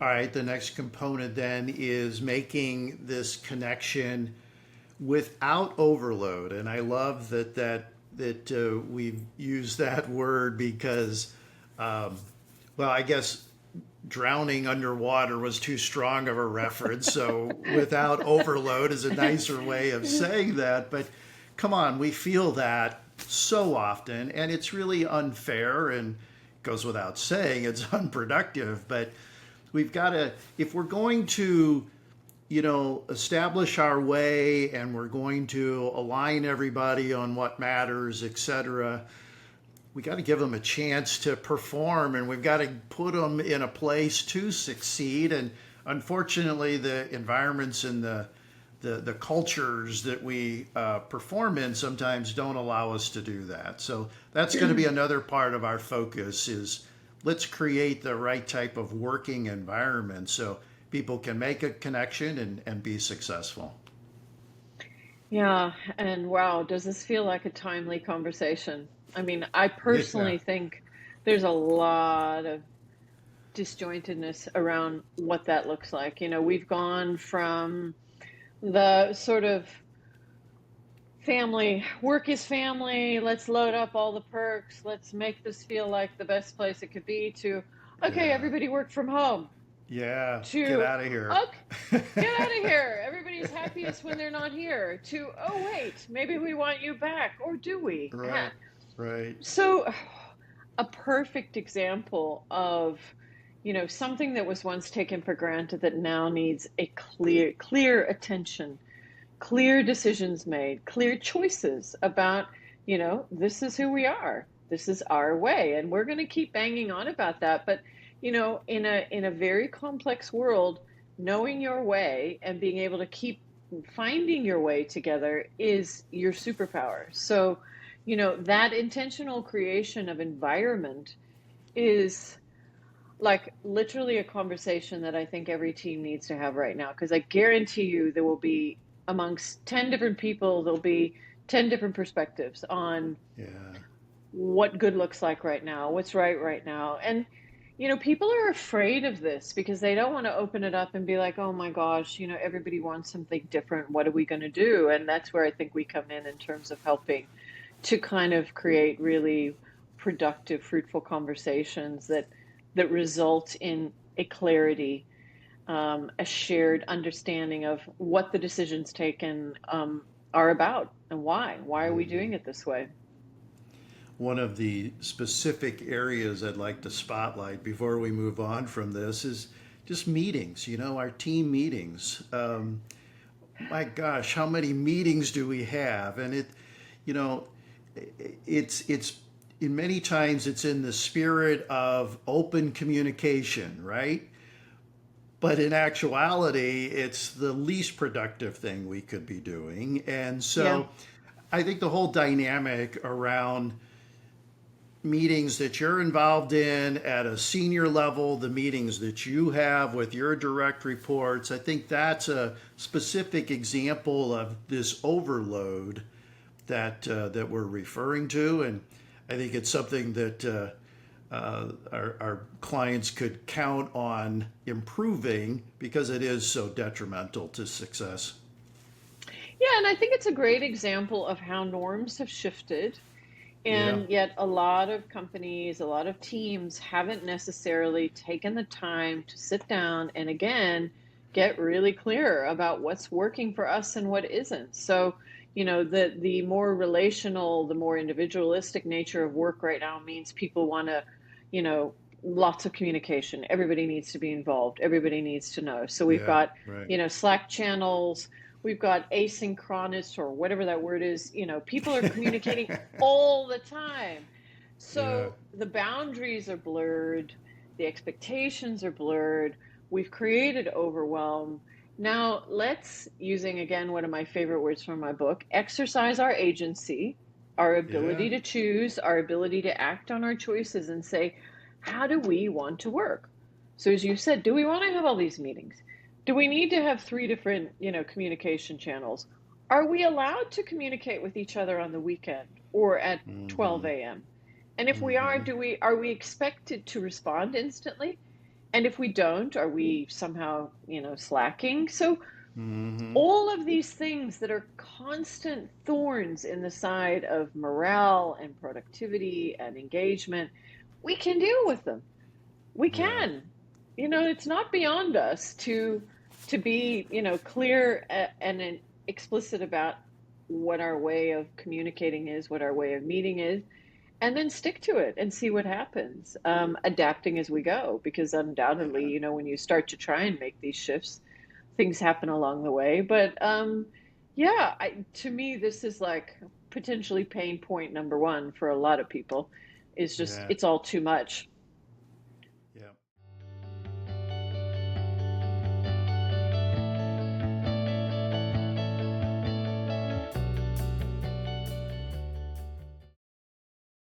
All right, the next component then is making this connection without overload, and I love that we've used that word because, um, well, I guess drowning underwater was too strong of a reference. So without overload is a nicer way of saying that. But come on, we feel that so often, and it's really unfair and goes without saying it's unproductive. But we've got to, if we're going to establish our way and we're going to align everybody on what matters, etc., we got to give them a chance to perform, and we've got to put them in a place to succeed. And unfortunately, the environments and the cultures that we perform in sometimes don't allow us to do that. So that's going to be another part of our focus is let's create the right type of working environment so people can make a connection and be successful. Yeah, and wow, does this feel like a timely conversation? I mean, I Yeah. personally think there's a lot of disjointedness around what that looks like. We've gone from the sort of family, work is family, let's load up all the perks, let's make this feel like the best place it could be, to, okay, Yeah. everybody work from home, Yeah. Get to, out of here. okay, get out of here. Everybody's happiest when they're not here. To, oh, wait, maybe we want you back. Or do we? Right. Right. So, a perfect example of, something that was once taken for granted that now needs a clear attention, clear decisions made, clear choices about, this is who we are. This is our way. And we're going to keep banging on about that. But, in a very complex world, knowing your way and being able to keep finding your way together is your superpower. So, that intentional creation of environment is like literally a conversation that I think every team needs to have right now. Because I guarantee you there will be amongst 10 different people, there'll be 10 different perspectives on Yeah. what good looks like right now, what's right now. And, people are afraid of this because they don't want to open it up and be like, oh my gosh, everybody wants something different. What are we going to do? And that's where I think we come in terms of helping to kind of create really productive, fruitful conversations that result in a clarity, a shared understanding of what the decisions taken are about and why. Why are we doing it this way? One of the specific areas I'd like to spotlight before we move on from this is just meetings, our team meetings. My gosh, how many meetings do we have? And you know, it's in many times it's in the spirit of open communication, right? But in actuality, it's the least productive thing we could be doing. And Yeah. so I think the whole dynamic around meetings that you're involved in at a senior level, the meetings that you have with your direct reports, I think that's a specific example of this overload that we're referring to, and I think it's something that our clients could count on improving because it is so detrimental to success. Yeah, and I think it's a great example of how norms have shifted. Yeah. And yet, a lot of companies, a lot of teams haven't necessarily taken the time to sit down and again get really clear about what's working for us and what isn't. So, the more relational, the more individualistic nature of work right now means people want to, you know, lots of communication. Everybody needs to be involved. Everybody needs to know. So we've Yeah. got, Right. Slack channels. We've got asynchronous or whatever that word is. People are communicating all the time. Yeah. So the boundaries are blurred, the expectations are blurred. We've created overwhelm. Now, let's, using again one of my favorite words from my book, exercise our agency, our Yeah. ability to choose, our ability to act on our choices and say, how do we want to work? So, as you said, do we want to have all these meetings? Do we need to have three different, communication channels? Are we allowed to communicate with each other on the weekend or at Mm-hmm. 12 a.m.? And if we are, Mm-hmm. are we expected to respond instantly? And if we don't, are we somehow, slacking? So Hmm. all of these things that are constant thorns in the side of morale and productivity and engagement, we can deal with them. We Yeah. can. It's not beyond us to be, clear and explicit about what our way of communicating is, what our way of meeting is, and then stick to it and see what happens, adapting as we go. Because undoubtedly, when you start to try and make these shifts, things happen along the way. But yeah, to me, this is like potentially pain point number one for a lot of people. Is just Yeah. it's all too much.